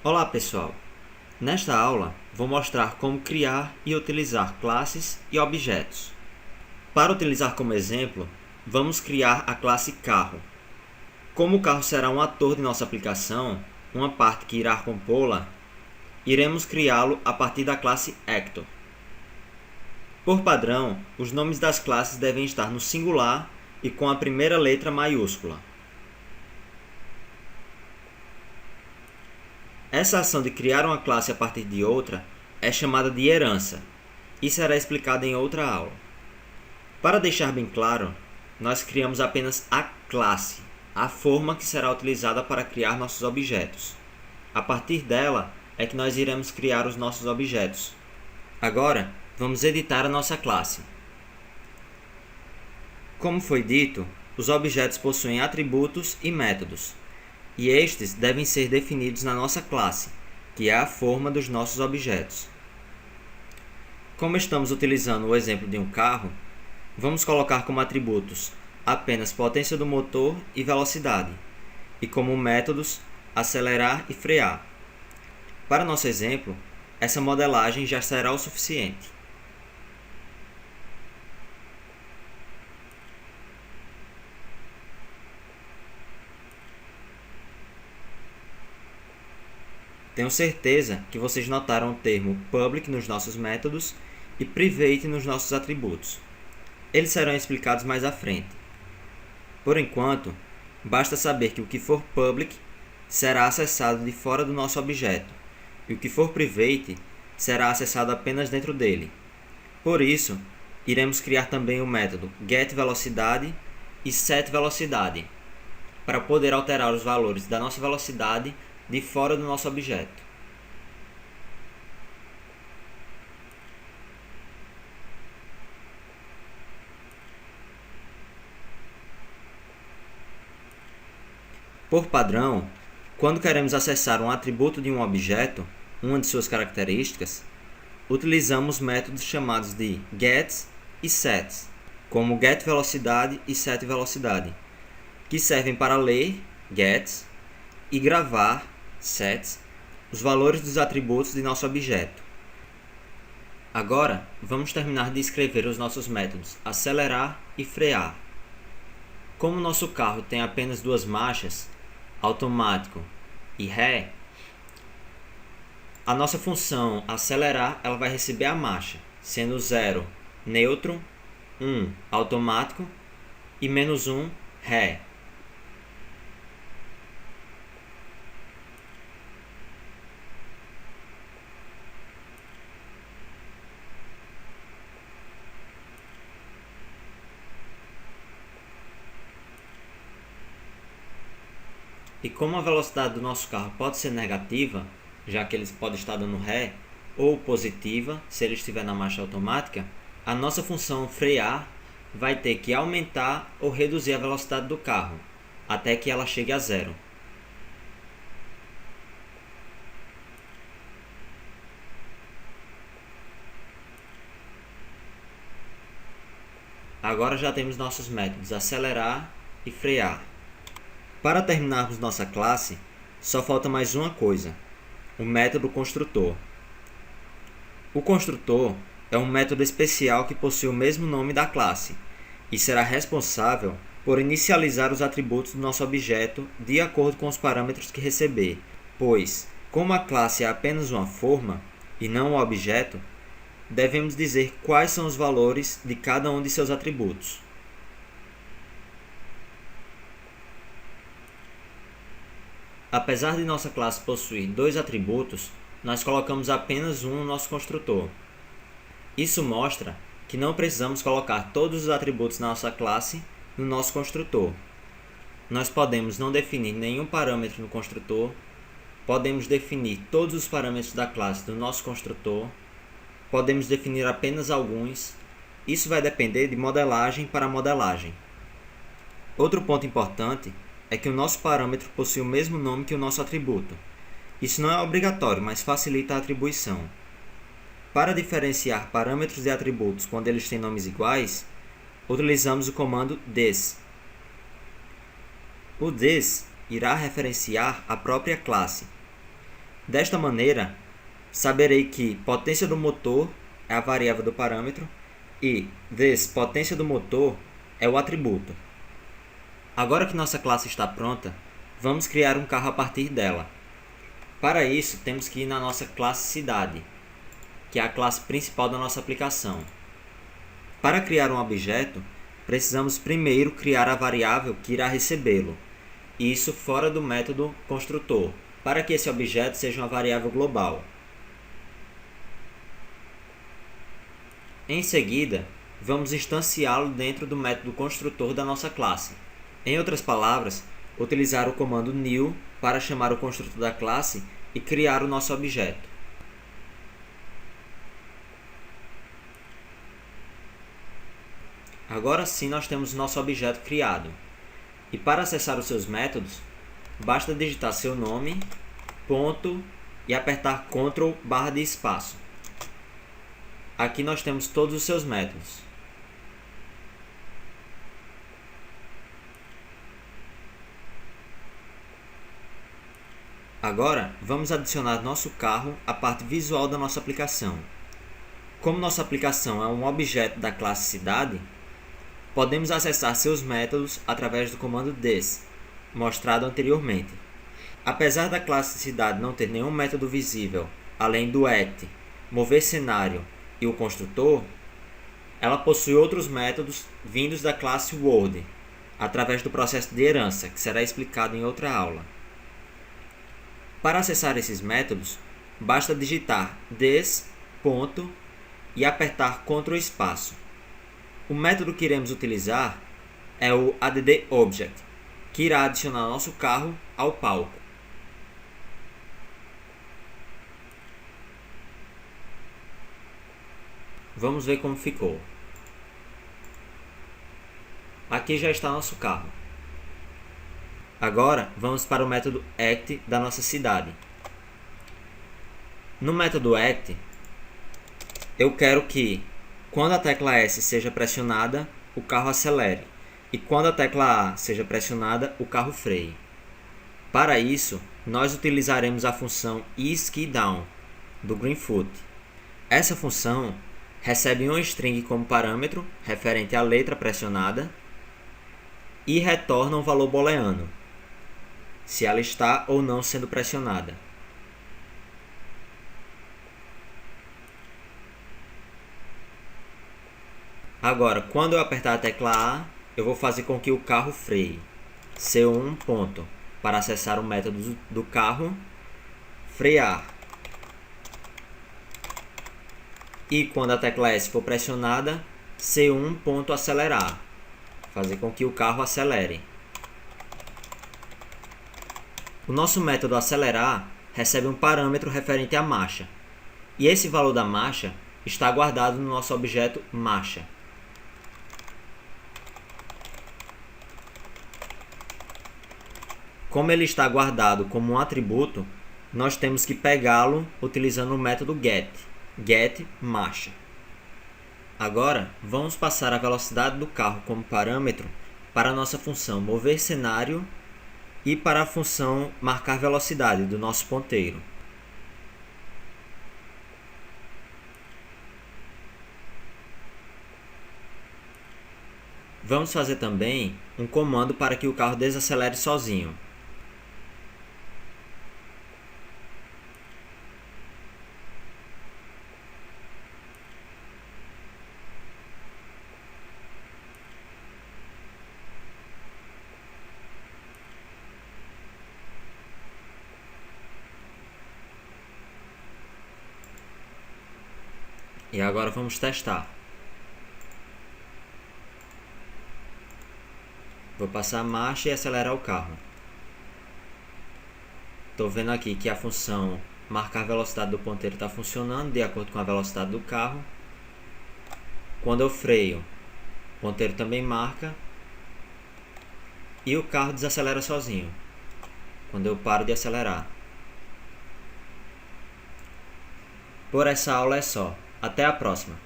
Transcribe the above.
Olá pessoal! Nesta aula, vou mostrar como criar e utilizar classes e objetos. Para utilizar como exemplo, vamos criar a classe carro. Como o carro será um ator de nossa aplicação, uma parte que irá compô-la, iremos criá-lo a partir da classe Actor. Por padrão, os nomes das classes devem estar no singular e com a primeira letra maiúscula. Essa ação de criar uma classe a partir de outra é chamada de herança e será explicada em outra aula. Para deixar bem claro, nós criamos apenas a classe, a forma que será utilizada para criar nossos objetos. A partir dela é que nós iremos criar os nossos objetos. Agora, vamos editar a nossa classe. Como foi dito, os objetos possuem atributos e métodos, e estes devem ser definidos na nossa classe, que é a forma dos nossos objetos. Como estamos utilizando o exemplo de um carro, vamos colocar como atributos apenas potência do motor e velocidade, e como métodos acelerar e frear. Para nosso exemplo, essa modelagem já será o suficiente. Tenho certeza que vocês notaram o termo public nos nossos métodos e private nos nossos atributos. Eles serão explicados mais à frente. Por enquanto, basta saber que o que for public será acessado de fora do nosso objeto, e o que for private será acessado apenas dentro dele. Por isso, iremos criar também o método getVelocidade e setVelocidade, para poder alterar os valores da nossa velocidade de fora do nosso objeto. Por padrão, quando queremos acessar um atributo de um objeto, uma de suas características, utilizamos métodos chamados de gets e sets, como getVelocidade e setVelocidade, que servem para ler, gets, e gravar, sets, os valores dos atributos de nosso objeto. Agora, vamos terminar de escrever os nossos métodos acelerar e frear. Como nosso carro tem apenas duas marchas, automático e ré, a nossa função acelerar ela vai receber a marcha, sendo 0 neutro, 1 automático e menos 1 ré. E como a velocidade do nosso carro pode ser negativa, já que ele pode estar dando ré, ou positiva, se ele estiver na marcha automática, a nossa função frear vai ter que aumentar ou reduzir a velocidade do carro, até que ela chegue a zero. Agora já temos nossos métodos acelerar e frear. Para terminarmos nossa classe, só falta mais uma coisa, o método construtor. O construtor é um método especial que possui o mesmo nome da classe e será responsável por inicializar os atributos do nosso objeto de acordo com os parâmetros que receber, pois, como a classe é apenas uma forma e não um objeto, devemos dizer quais são os valores de cada um de seus atributos. Apesar de nossa classe possuir dois atributos, nós colocamos apenas um no nosso construtor. Isso mostra que não precisamos colocar todos os atributos da nossa classe no nosso construtor. Nós podemos não definir nenhum parâmetro no construtor, podemos definir todos os parâmetros da classe do nosso construtor, podemos definir apenas alguns. Isso vai depender de modelagem para modelagem. Outro ponto importante é que o nosso parâmetro possui o mesmo nome que o nosso atributo. Isso não é obrigatório, mas facilita a atribuição. Para diferenciar parâmetros de atributos quando eles têm nomes iguais, utilizamos o comando this. O this irá referenciar a própria classe. Desta maneira, saberei que potência do motor é a variável do parâmetro e this, potência do motor, é o atributo. Agora que nossa classe está pronta, vamos criar um carro a partir dela. Para isso, temos que ir na nossa classe cidade, que é a classe principal da nossa aplicação. Para criar um objeto, precisamos primeiro criar a variável que irá recebê-lo, isso fora do método construtor, para que esse objeto seja uma variável global. Em seguida, vamos instanciá-lo dentro do método construtor da nossa classe. Em outras palavras, utilizar o comando new para chamar o construtor da classe e criar o nosso objeto. Agora sim nós temos nosso objeto criado. E para acessar os seus métodos, basta digitar seu nome, ponto e apertar Ctrl barra de espaço. Aqui nós temos todos os seus métodos. Agora, vamos adicionar nosso carro à parte visual da nossa aplicação. Como nossa aplicação é um objeto da classe cidade, podemos acessar seus métodos através do comando this, mostrado anteriormente. Apesar da classe cidade não ter nenhum método visível, além do act, mover cenário e o construtor, ela possui outros métodos vindos da classe world, através do processo de herança, que será explicado em outra aula. Para acessar esses métodos, basta digitar this, ponto, e apertar Ctrl espaço. O método que iremos utilizar é o addObject, que irá adicionar nosso carro ao palco. Vamos ver como ficou. Aqui já está nosso carro. Agora, vamos para o método act da nossa cidade. No método act, eu quero que, quando a tecla S seja pressionada, o carro acelere, e quando a tecla A seja pressionada, o carro freie. Para isso, nós utilizaremos a função isKeyDown, do Greenfoot. Essa função recebe um string como parâmetro, referente à letra pressionada, e retorna um valor booleano, se ela está ou não sendo pressionada. Agora, quando eu apertar a tecla A, eu vou fazer com que o carro freie. C1 ponto, para acessar o método do carro, frear. E quando a tecla S for pressionada, C1 ponto acelerar, fazer com que o carro acelere. O nosso método acelerar recebe um parâmetro referente à marcha, e esse valor da marcha está guardado no nosso objeto marcha. Como ele está guardado como um atributo, nós temos que pegá-lo utilizando o método get marcha. Agora, vamos passar a velocidade do carro como parâmetro para a nossa função mover cenário e para a função marcar velocidade do nosso ponteiro. Vamos fazer também um comando para que o carro desacelere sozinho. E agora vamos testar. Vou passar a marcha e acelerar o carro. Estou vendo aqui que a função marcar velocidade do ponteiro está funcionando de acordo com a velocidade do carro. Quando eu freio, o ponteiro também marca. E o carro desacelera sozinho, quando eu paro de acelerar. Por essa aula é só. Até a próxima!